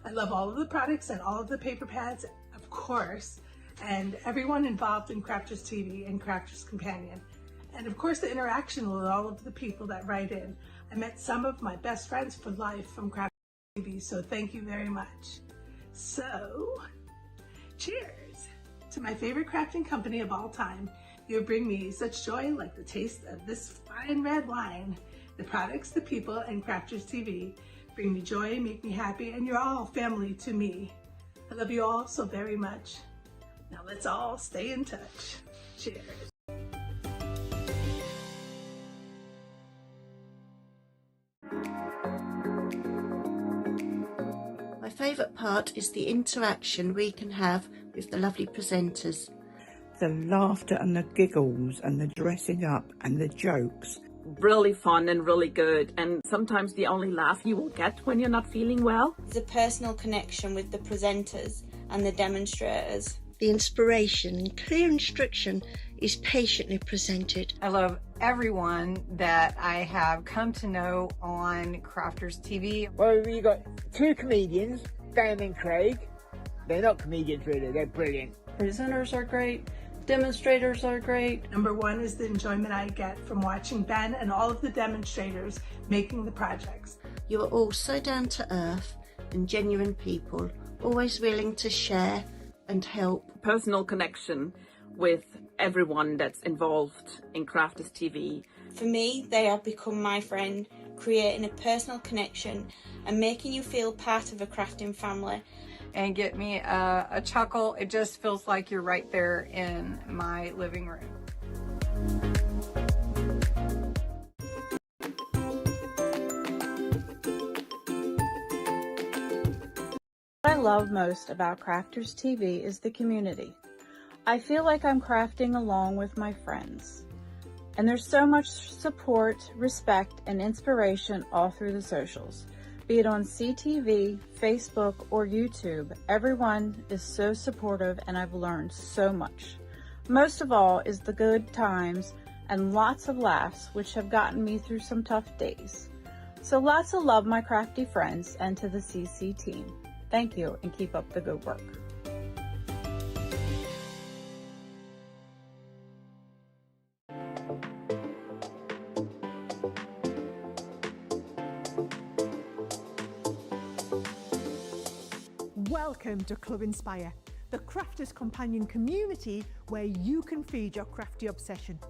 I love all of the products and all of the paper pads, of course, and everyone involved in Crafters TV and Crafters Companion. And of course the interaction with all of the people that write in. I met some of my best friends for life from Crafters TV, so thank you very much. So, cheers to my favorite crafting company of all time. You bring me such joy, like the taste of this fine red wine. The products, the people, and Crafters TV bring me joy, make me happy, and you're all family to me. I love you all so very much. Now let's all stay in touch. Cheers. My favourite part is the interaction we can have with the lovely presenters. The laughter and the giggles and the dressing up and the jokes. Really fun and really good, and sometimes the only laugh you will get when you're not feeling well. The personal connection with the presenters and the demonstrators. The inspiration and clear instruction is patiently presented. I love everyone that I have come to know on Crafters TV. Well, we got two comedians, Dan and Craig. They're not comedians really, they're brilliant. Presenters are great. Demonstrators are great. Number one is the enjoyment I get from watching Ben and all of the demonstrators making the projects. You are all so down to earth and genuine people, always willing to share and help. Personal connection with everyone that's involved in Crafters TV. For me, they have become my friend, creating a personal connection and making you feel part of a crafting family. And get me a chuckle. It just feels like you're right there in my living room. What I love most about Crafters TV is the community. I feel like I'm crafting along with my friends. And there's so much support, respect, and inspiration all through the socials. Be it on CTV, Facebook, or YouTube, everyone is so supportive and I've learned so much. Most of all is the good times and lots of laughs, which have gotten me through some tough days. So lots of love, my crafty friends, and to the CC team. Thank you and keep up the good work. Welcome to Club Inspire, the crafters' companion community where you can feed your crafty obsession.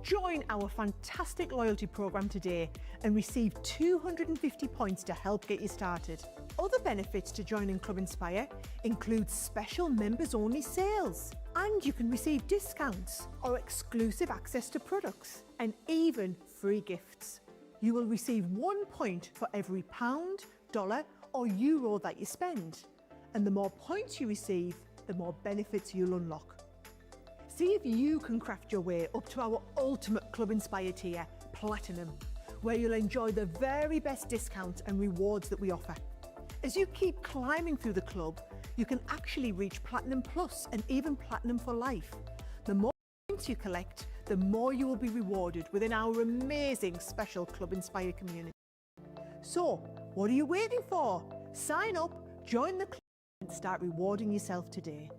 Join our fantastic loyalty programme today and receive 250 points to help get you started. Other benefits to joining Club Inspire include special members-only sales, and you can receive discounts or exclusive access to products, and even free gifts. You will receive 1 point for every pound, dollar or euro that you spend, and the more points you receive, the more benefits you'll unlock. See if you can craft your way up to our ultimate Club Inspire tier, Platinum, where you'll enjoy the very best discounts and rewards that we offer. As you keep climbing through the club, you can actually reach Platinum Plus and even Platinum for life. The more points you collect, the more you will be rewarded within our amazing special Club Inspire community. So, what are you waiting for? Sign up, join the club and start rewarding yourself today.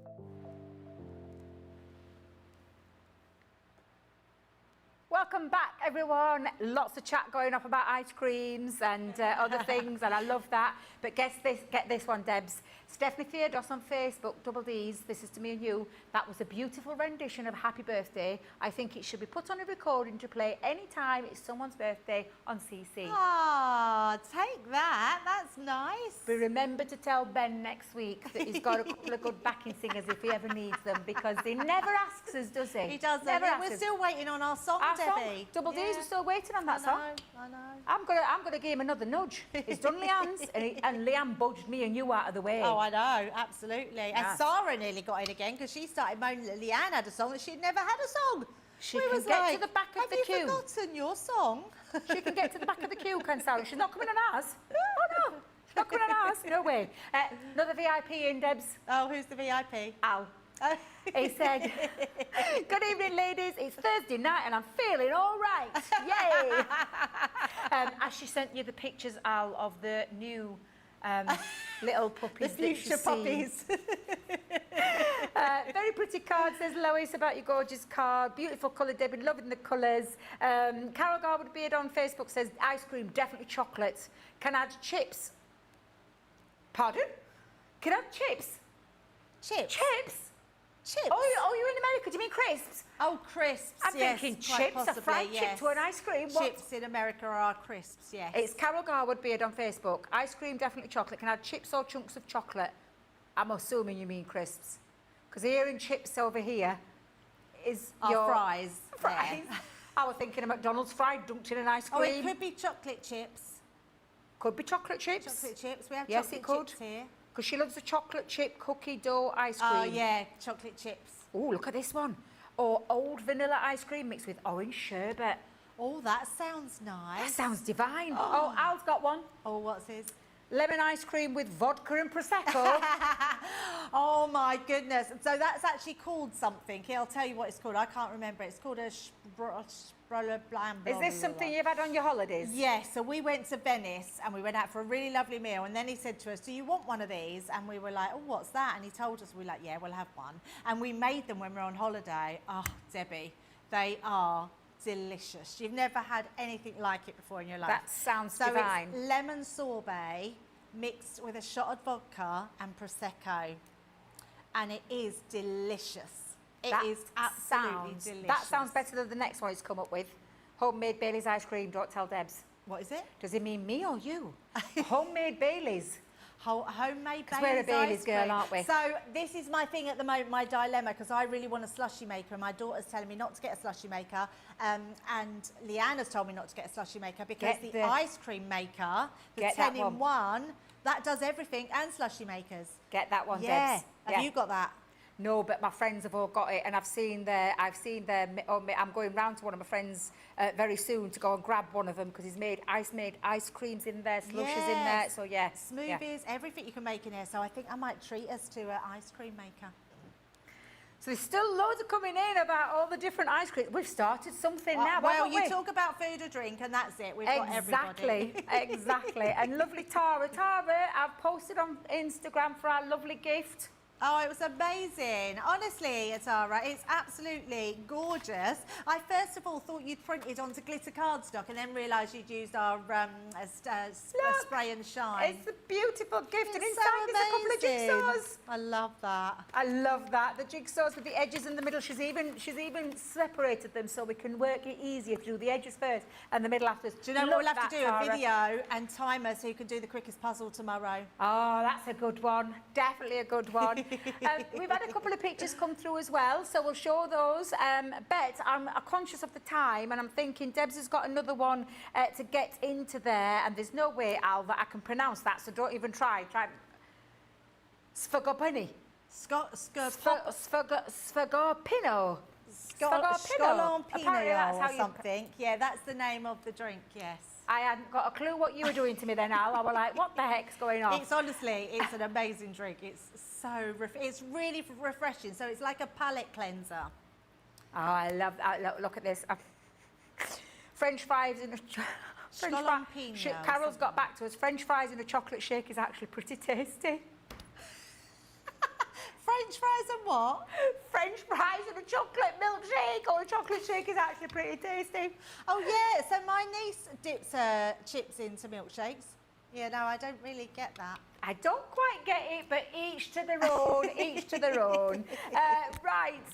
Welcome back, everyone. Lots of chat going off about ice creams and other things, and I love that. But get this one, Debs. Stephanie Theodos on Facebook, double D's, this is to me and you. That was a beautiful rendition of Happy Birthday. I think it should be put on a recording to play anytime it's someone's birthday on CC. Ah, take that. That's nice. But remember to tell Ben next week that he's got a couple of good backing singers if he ever needs them, because he never asks us, does he? He doesn't. Never asks We're us. still waiting on our song, Our song, Debbie. Double D's, we're still waiting on that song. I know. I'm gonna give him another nudge. He's done Leanne's, and Leanne budged me and you out of the way. Oh, I know, absolutely. Yes. And Sarah nearly got in again because she started moaning that Leanne had a song that she'd never had a song. She can get to the back of the queue. Have you forgotten your song? She can get to the back of the queue, can Sarah? She's not coming on ours. Oh no, she's not coming on ours. No way. Another VIP in, Debs. Oh, who's the VIP? Al. He said, "Good evening, ladies. It's Thursday night and I'm feeling all right. Yay!" As she sent you the pictures, Al, of the new little puppies. The future puppies. Very pretty card, says Lois, about your gorgeous card. Beautiful colour, Debbie, loving the colours. Carol Garwood Beard on Facebook says, ice cream, definitely chocolate. Can add chips. Pardon? Can add chips? Chips? Chips? Chips? Oh, you're in America. Do you mean crisps? Oh, crisps, I'm yes, thinking quite chips, possibly, a fried yes. chip to an ice cream. Chips in America are crisps, yes. It's Carol Garwood Beard on Facebook. Ice cream, definitely chocolate. Can add chips or chunks of chocolate. I'm assuming you mean crisps. Because here in chips over here is your... fries. Fries. Yeah. I was thinking of McDonald's fried dunked in an ice cream. Oh, it could be chocolate chips. Could be chocolate chips. Chocolate chips. We have Yes, chocolate it could. chips here. Because she loves a chocolate chip cookie dough ice cream. Oh, yeah, chocolate chips. Oh, look at this one. Or old vanilla ice cream mixed with orange sherbet. Oh, that sounds nice. That sounds divine. Oh, Al's got one. Oh, what's his? Lemon ice cream with vodka and Prosecco. Oh, my goodness. So that's actually called something. I'll tell you what it's called. I can't remember. It's called a Is this something you've had on your holidays? Yes. So we went to Venice and we went out for a really lovely meal. And then he said to us, do you want one of these? And we were like, oh, what's that? And he told us, we were like, yeah, we'll have one. And we made them when we were on holiday. Oh, Debbie, they are delicious. You've never had anything like it before in your life. That sounds divine. It's lemon sorbet mixed with a shot of vodka and Prosecco. And it is delicious. It is absolutely delicious. That sounds better than the next one he's come up with. Homemade Bailey's ice cream, don't tell Debs. What is it? Does he mean me or you? Homemade Bailey's. Homemade Bailey's. Because we're a Bailey's girl, aren't we? So this is my thing at the moment, my dilemma, because I really want a slushy maker and my daughter's telling me not to get a slushy maker, and Leanna's told me not to get a slushy maker because the ice cream maker, the 10-in-1, that does everything, and slushy makers. Get that one, yeah. Debs. Have you got that? No, but my friends have all got it, and I'm going round to one of my friends very soon to go and grab one of them because he's made ice creams in there, slushes in there. So yeah, smoothies, everything you can make in here. So I think I might treat us to an ice cream maker. So there's still loads of coming in about all the different ice creams. We've started something now. Well, you talk about food or drink, and that's it. We've got everybody. Exactly. And lovely Tara. Tara, I've posted on Instagram for our lovely gift. Oh, it was amazing. Honestly, Atara, it's absolutely gorgeous. I first of all thought you'd printed onto glitter cardstock and then realised you'd used our spray and shine. It's a beautiful gift, and It's inside so there's a couple of amazing. jigsaws. I love that. I love that. The jigsaws with the edges in the middle. She's even separated them so we can work it easier through the edges first and the middle afterwards. Do you know what we'll have to do? A video and timer so you can do the quickest puzzle tomorrow. Oh, that's a good one. Definitely a good one. We've had a couple of pictures come through as well, so we'll show those. Bet, I'm conscious of the time, and I'm thinking Debs has got another one to get into there, and there's no way, Al, that I can pronounce that, so don't even try. Sfogopini. Sfogopino. Scolompino or something. Yeah, that's the name of the drink, yes. I hadn't got a clue what you were doing to me then, Al. I was like, what the heck's going on? It's honestly, it's an amazing drink. It's so, it's really refreshing. So it's like a palate cleanser. Oh, I love that. Look at this. French fries in a... Carol's got back to us. French fries in a chocolate shake is actually pretty tasty. French fries and what? French fries and a chocolate milkshake or a chocolate shake is actually pretty tasty. Oh yeah, so my niece dips her chips into milkshakes. Yeah, no, I don't really get that. I don't quite get it, but each to their own, each to their own. Right,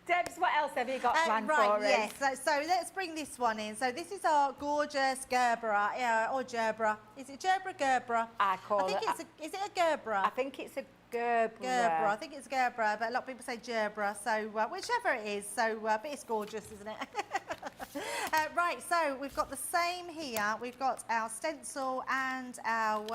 Debs, what else have you got planned for us? Yes, so let's bring this one in. So this is our gorgeous Gerbera, or Gerbera. Is it Gerbera, Gerbera? I think it's is it a Gerbera? I think it's a Gerbera. Gerbera, I think it's Gerbera, but a lot of people say Gerbera, so whichever it is, so, but it's gorgeous, isn't it? Right, so we've got the same here. We've got our stencil and our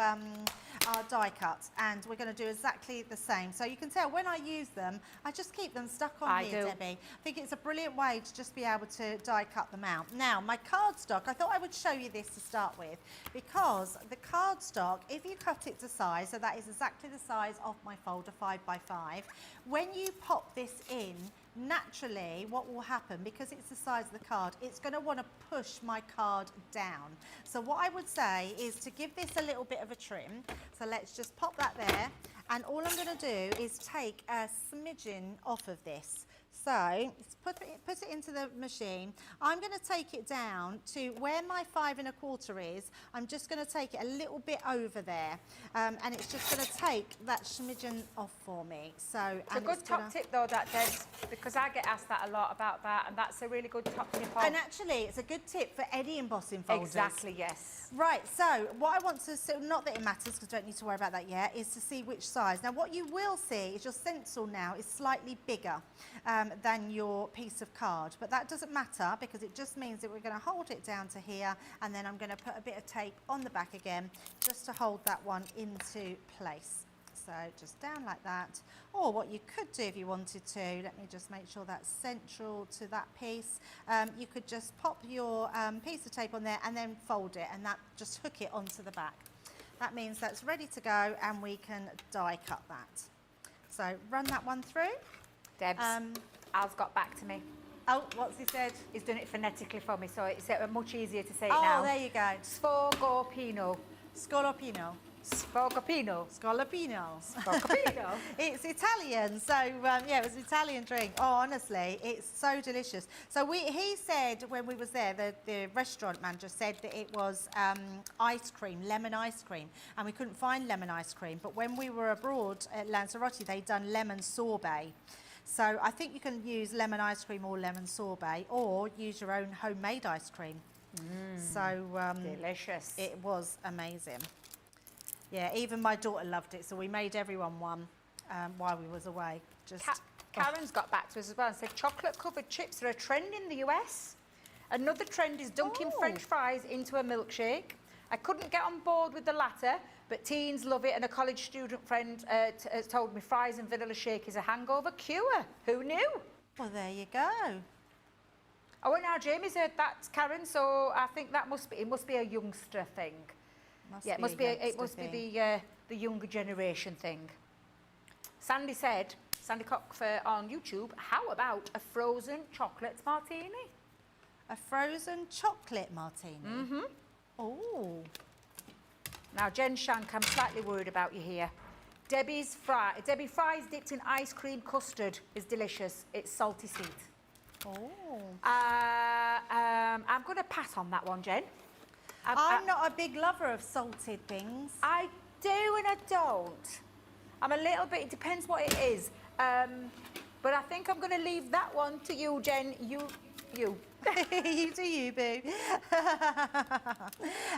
die cut, and we're going to do exactly the same. So you can tell when I use them, I just keep them stuck on here, Debbie. I think it's a brilliant way to just be able to die cut them out. Now, my cardstock, I thought I would show you this to start with, because the cardstock, if you cut it to size, so that is exactly the size of my folder, 5x5, when you pop this in, naturally what will happen, because it's the size of the card, it's going to want to push my card down. So what I would say is to give this a little bit of a trim. So let's just pop that there, and all I'm going to do is take a smidgen off of this. So put it into the machine. I'm going to take it down to where my 5 1/4 is. I'm just going to take it a little bit over there, and it's just going to take that smidgen off for me. So it's a good top tip though, that Debs, because I get asked that a lot about that, and that's a really good top tip. And actually, it's a good tip for any embossing folders. Exactly, yes. Right, so what I want to see, not that it matters because I don't need to worry about that yet, is to see which size. Now what you will see is your stencil now is slightly bigger than your piece of card, but that doesn't matter because it just means that we're going to hold it down to here, and then I'm going to put a bit of tape on the back again just to hold that one into place. So just down like that. Or what you could do if you wanted to, let me just make sure that's central to that piece, you could just pop your piece of tape on there and then fold it, and that just hook it onto the back. That means that's ready to go, and we can die cut that. So run that one through. Debs, Al's got back to me. Oh, what's he said? He's done it phonetically for me, so it's much easier to say it now. Oh, there you go. Sfogopino. Scolopino. Sfogopino. Scalopino. Scalopino. It's Italian, so yeah, it was an Italian drink. Oh, honestly, it's so delicious. So he said when we was there, the restaurant manager said that it was ice cream, lemon ice cream, and we couldn't find lemon ice cream. But when we were abroad at Lanzarote, they'd done lemon sorbet. So I think you can use lemon ice cream or lemon sorbet, or use your own homemade ice cream. So delicious. It was amazing. Yeah, even my daughter loved it, so we made everyone one while we was away. Karen's got back to us as well and said chocolate-covered chips are a trend in the US. Another trend is dunking French fries into a milkshake. I couldn't get on board with the latter, but teens love it, and a college student friend has told me fries and vanilla shake is a hangover cure. Who knew? Well, there you go. Oh, and now Jamie's heard that, Karen, so I think that must be a youngster thing. It must be the younger generation thing. Sandy said, Sandy Cockfur on YouTube, how about a frozen chocolate martini? A frozen chocolate martini? Mm-hmm. Oh. Now, Jen Shank, I'm slightly worried about you here. Debbie fries dipped in ice cream custard is delicious. It's salty sweet. Oh. I'm going to pass on that one, Jen. I'm not a big lover of salted things. I do and I don't. I'm a little bit, it depends what it is. But I think I'm going to leave that one to you, Jen. You. You do you, boo.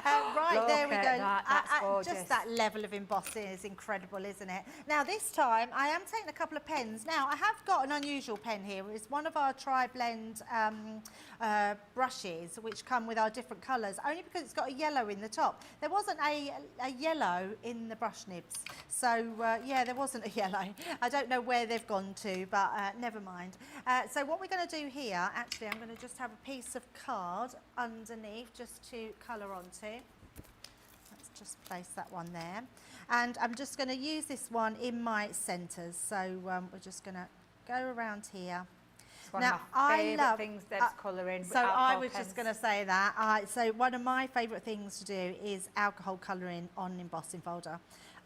Right, Look there we at go. that, that's gorgeous. Just that level of embossing is incredible, isn't it? Now, this time, I am taking a couple of pens. Now, I have got an unusual pen here. It's one of our tri-blend brushes, which come with our different colours, only because it's got a yellow in the top. There wasn't a yellow in the brush nibs. So, yeah, there wasn't a yellow. I don't know where they've gone to, but never mind. So what we're going to do here, actually, I'm going to just have a piece of card underneath just to colour onto. Let's just place that one there. And I'm just going to use this one in my centres. So we're just going to go around here. It's one of my favourite things Deb's colouring. So I was just going to say that. So one of my favourite things to do is alcohol colouring on an embossing folder.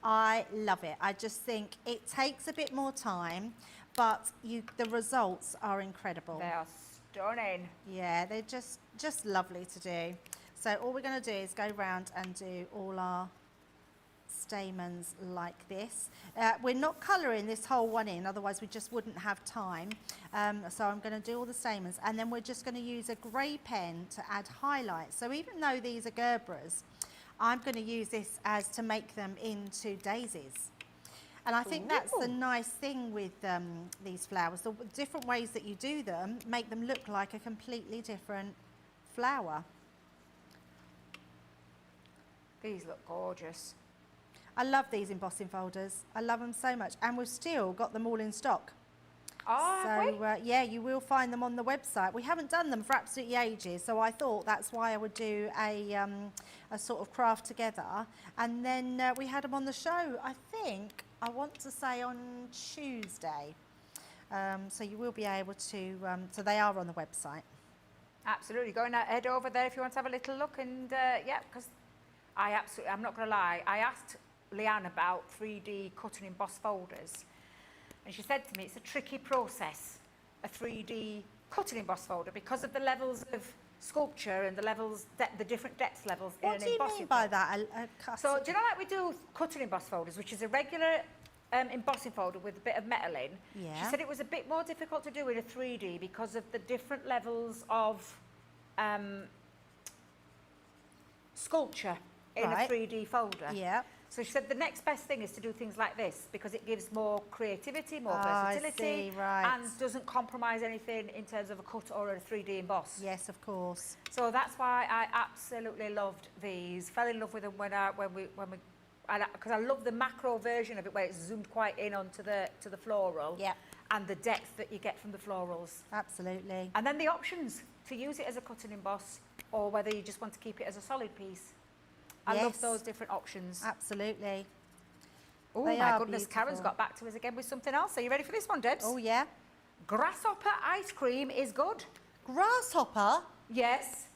I love it. I just think it takes a bit more time, but the results are incredible. They are stunning. Yeah, they're just lovely to do. So all we're going to do is go round and do all our stamens like this. We're not colouring this whole one in, otherwise we just wouldn't have time. So I'm going to do all the stamens, and then we're just going to use a grey pen to add highlights. So even though these are Gerberas, I'm going to use this as to make them into daisies. And I think that's the nice thing with these flowers. The different ways that you do them make them look like a completely different flower. These look gorgeous. I love these embossing folders. I love them so much. And we've still got them all in stock. Oh, so, yeah, you will find them on the website. We haven't done them for absolutely ages, so I thought that's why I would do a sort of craft together. And then we had them on the show, I think, I want to say on Tuesday. So you will be able to, so they are on the website. Absolutely. Go and head over there if you want to have a little look. And yeah, because I'm not going to lie, I asked Leanne about 3D cut and emboss folders. And she said to me, it's a tricky process, a 3D cut and emboss folder, because of the levels of sculpture and the levels, the different depth levels in an embossing folder. What do you mean by that? So, do you know like we do cut and emboss folders, which is a regular embossing folder with a bit of metal in? Yeah. She said it was a bit more difficult to do in a 3D because of the different levels of sculpture in a 3D folder. Yeah. So she said the next best thing is to do things like this because it gives more creativity, more versatility, I see, right. and doesn't compromise anything in terms of a cut or a 3D emboss. Yes, of course. So that's why I absolutely loved these. Fell in love with them because I love the macro version of it where it's zoomed quite in onto the floral. Yeah. And the depth that you get from the florals. Absolutely. And then the options to use it as a cut and emboss, or whether you just want to keep it as a solid piece. I love those different options. Absolutely. Oh my goodness, Karen's got back to us again with something else. Are you ready for this one, Debs? Oh yeah. Grasshopper ice cream is good. Grasshopper? Yes.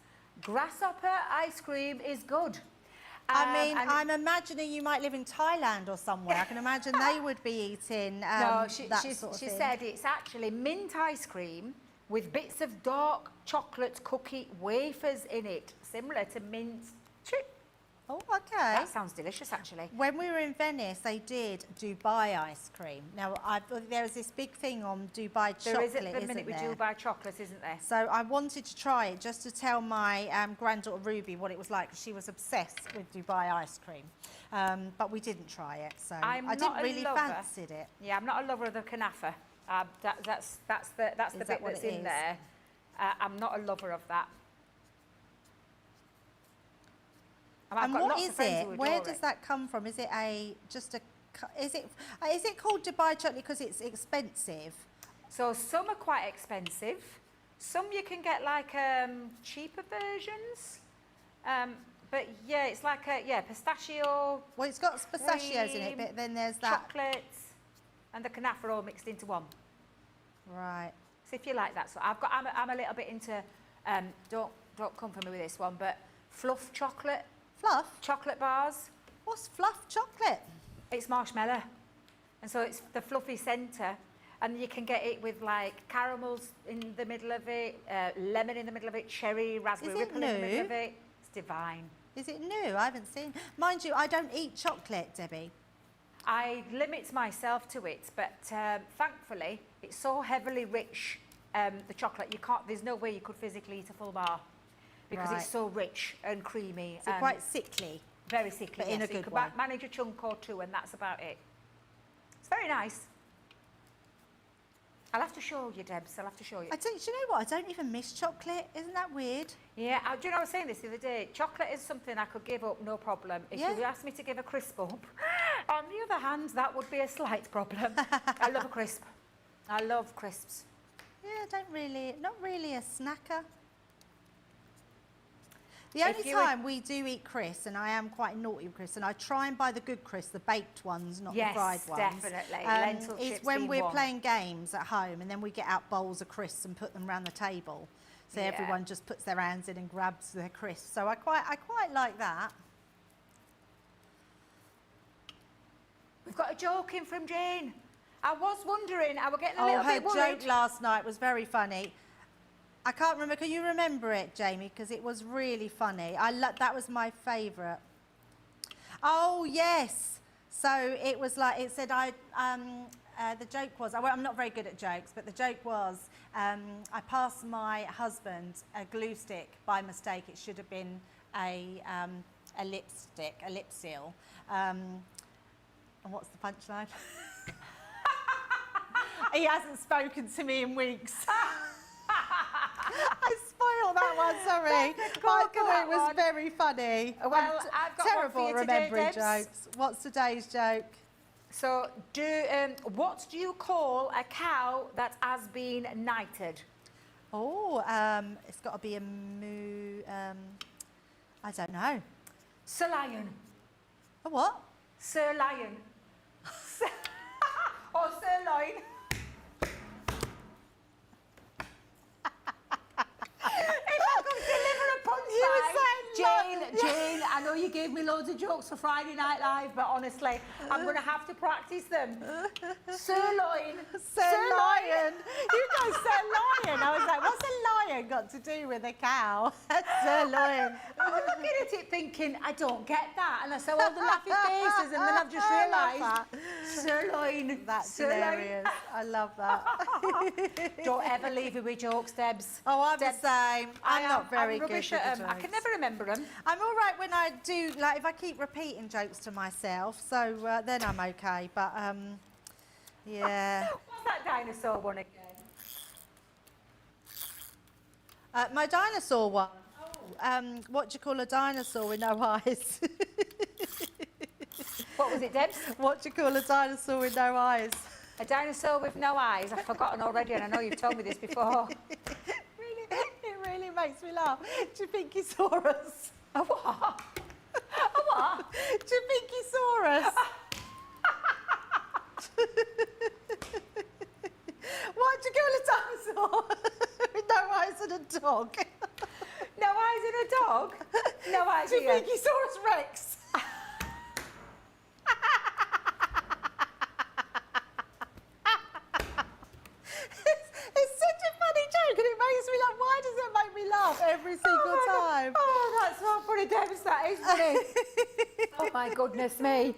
Grasshopper ice cream is good. I mean, I'm imagining you might live in Thailand or somewhere. I can imagine they would be eating she thing. said it's actually mint ice cream with bits of dark chocolate cookie wafers in it, similar to mint chip. Oh, okay. That sounds delicious, actually. When we were in Venice, they did Dubai ice cream. Now, there's this big thing on Dubai chocolate, there is at the minute with Dubai chocolate, isn't there? So I wanted to try it just to tell my granddaughter Ruby what it was like. She was obsessed with Dubai ice cream, but we didn't try it, so I didn't really fancy it. Yeah, I'm not a lover of the kanafa. That's the bit that's in there. I'm not a lover of that. And what is it? Where does that come from? Is it is it called Dubai chocolate because it's expensive? So some are quite expensive. Some you can get like cheaper versions. But yeah, it's like pistachio. Well, it's got pistachios in it, but then there's that chocolate and the kanafa all mixed into one. Right. So if you like that, so I'm a little bit into don't come for me with this one, but fluff chocolate. Fluff? Chocolate bars. What's fluff chocolate? It's marshmallow. And so it's the fluffy centre. And you can get it with like caramels in the middle of it, lemon in the middle of it, cherry, raspberry ripple in the middle of it. It's divine. Is it new? I haven't seen. Mind you, I don't eat chocolate, Debbie. I limit myself to it, but thankfully it's so heavily rich, the chocolate, you can't, there's no way you could physically eat a full bar because it's so rich and creamy. So quite sickly. Very sickly, but in a you good could way. manage a chunk or two and that's about it. It's very nice. I'll have to show you, Debs, I'll have to show you. Do you know what? I don't even miss chocolate. Isn't that weird? Yeah, do you know, I was saying this the other day. Chocolate is something I could give up, no problem. If you asked me to give a crisp up, on the other hand, that would be a slight problem. I love a crisp. I love crisps. Yeah, not really a snacker. The only time we do eat crisps, and I am quite naughty with crisps, and I try and buy the good crisps, the baked ones, not the fried ones. Yes, definitely. Lentil is chips when we're one. playing games at home, and then we get out bowls of crisps and put them around the table. So everyone just puts their hands in and grabs their crisps. So I quite like that. We've got a joke in from Jane. I was wondering, I was getting a little bit worried. Her joke last night was very funny. I can't remember. Can you remember it, Jamie? Because it was really funny. That was my favourite. Oh yes. So it was like it said. The joke was. I'm not very good at jokes, but the joke was. I passed my husband a glue stick by mistake. It should have been a lipstick, a lip seal. And what's the punchline? He hasn't spoken to me in weeks. I spoiled that one, sorry. I thought it was very funny. Well, I've got terrible one for you today, remembering Debs. jokes. What's today's joke? So, what do you call a cow that has been knighted? Oh, it's got to be a moo. I don't know. Sir Lion. A what? Sir Lion. Or sirloin. If I could deliver a punchline, Jane, I know you gave me loads of jokes for Friday Night Live, but honestly, I'm going to have to practice them. Sirloin. Sirloin. You go sirloin. I was like, what's a lion got to do with a cow? Sirloin. I was looking at it thinking, I don't get that. And I saw all the laughing faces, and then I've just realised, sirloin. That's sirloin. hilarious. I love that. Don't ever leave me with jokes, Debs. Oh, I'm the same. I'm not very good rubbish with at the them. I can jokes. never remember them. I'm all right when I do, like if I keep repeating jokes to myself, so then I'm okay. But yeah. What's that dinosaur one again? My dinosaur one. Oh, what do you call a dinosaur with no eyes? What was it, Debs? What do you call a dinosaur with no eyes? A dinosaur with no eyes. I've forgotten already, and I know you've told me this before. It really makes me laugh. Do you think he saw us? A what? A what? Do you think he saw us? What do you call a dinosaur with no eyes and a dog? No eyes and a dog? No eyes. Do you think he saw us, Rex? It's such a funny joke, and it makes me laugh. Why does it make me laugh every single time? Oh, that's so funny, Debs. That is funny. Oh my goodness me.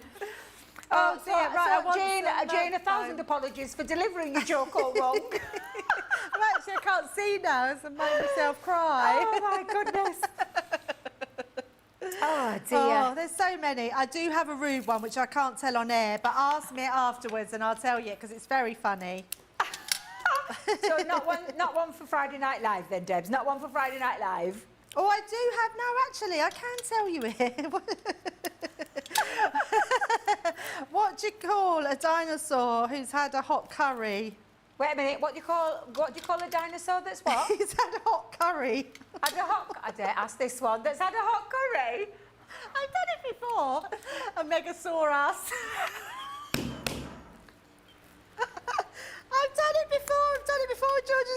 Oh, dear, right, I Jane, want some Jane, 1,000 apologies for delivering your joke all wrong. Actually, I can't see now, so I made myself cry. Oh my goodness. Oh dear. Oh, there's so many. I do have a rude one, which I can't tell on air, but ask me afterwards and I'll tell you, because it's very funny. So not one for Friday Night Live then, Debs? Not one for Friday Night Live? Oh, I do have, no, actually, I can tell you it. What do you call a dinosaur who's had a hot curry? Wait a minute, what do you call a dinosaur that's what? He's had a hot curry. I dare ask this one, that's had a hot curry? I've done it before. A Megasaurus. I've done it before, George.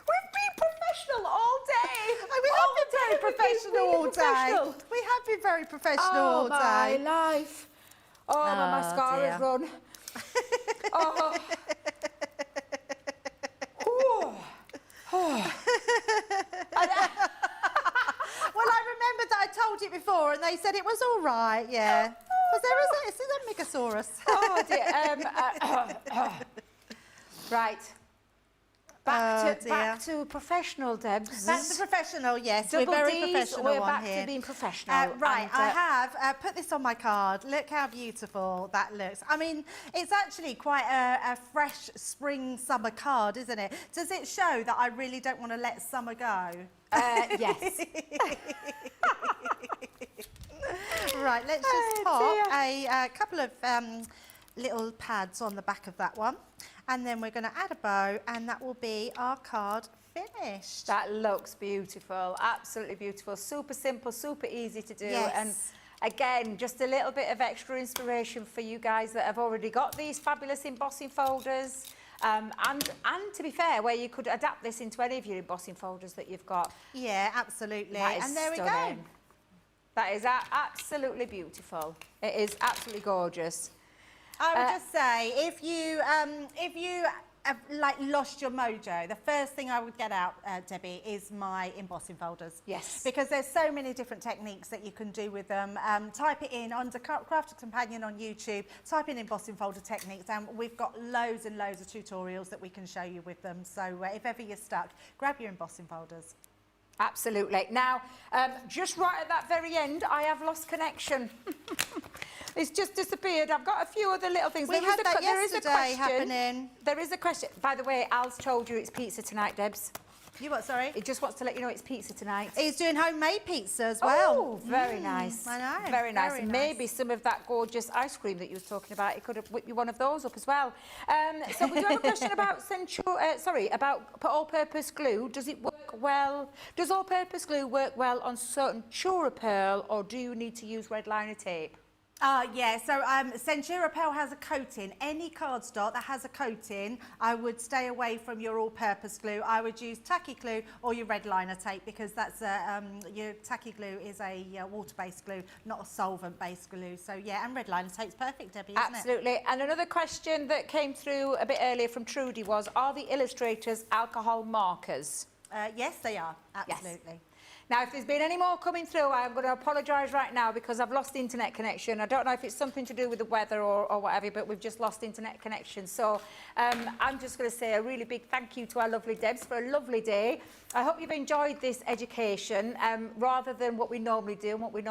We've been professional all day. I very professional all day. We have been very professional all day. Oh, my life. Oh, my mascara's dear. run. Oh. Well, I remembered that I told you before, and they said it was all right. Yeah. Was there is a Megasaurus? Oh dear. Right. Back to professional, Debs. Back to professional, yes. Double we're very Ds, professional we're on back here. to being professional. Right, and, I have put this on my card. Look how beautiful that looks. I mean, it's actually quite a fresh spring summer card, isn't it? Does it show that I really don't want to let summer go? Yes. Right, let's just pop a couple of little pads on the back of that one. And then we're going to add a bow, and that will be our card finished. That looks beautiful, absolutely beautiful. Super simple, super easy to do. Yes. And again, just a little bit of extra inspiration for you guys that have already got these fabulous embossing folders. And to be fair, where you could adapt this into any of your embossing folders that you've got. Yeah, absolutely. And there we go. That is absolutely beautiful. It is absolutely gorgeous. I would just say, if you have like lost your mojo, the first thing I would get out, Debbie, is my embossing folders. Yes. Because there's so many different techniques that you can do with them. Type it in under Crafty Companion on YouTube, type in embossing folder techniques, and we've got loads and loads of tutorials that we can show you with them. So if ever you're stuck, grab your embossing folders. Absolutely. Now, just right at that very end, I have lost connection. It's just disappeared. I've got a few other little things. We had that yesterday happening. There is a question. By the way, Al's told you it's pizza tonight, Debs. You what, sorry? He just wants to let you know it's pizza tonight. He's doing homemade pizza as well. Oh, very nice. I know. Very nice. Very And nice. maybe some of that gorgeous ice cream that you were talking about, it could have whipped you one of those up as well. So we do have a question about about all-purpose glue. Does it work well? Does all-purpose glue work well on certain Centura Pearl, or do you need to use red liner tape? Yeah, so Centura Pearl has a coating. Any cardstock that has a coating, I would stay away from your all-purpose glue. I would use tacky glue or your red liner tape, because that's your tacky glue is a water-based glue, not a solvent-based glue. So yeah, and red liner tape's perfect, Debbie, isn't Absolutely. And another question that came through a bit earlier from Trudy was, are the illustrators alcohol markers? Yes, they are. Absolutely. Yes. Now, if there's been any more coming through, I'm going to apologise right now because I've lost internet connection. I don't know if it's something to do with the weather or whatever, but we've just lost internet connection. So I'm just going to say a really big thank you to our lovely Debs for a lovely day. I hope you've enjoyed this education rather than what we normally do and what we normally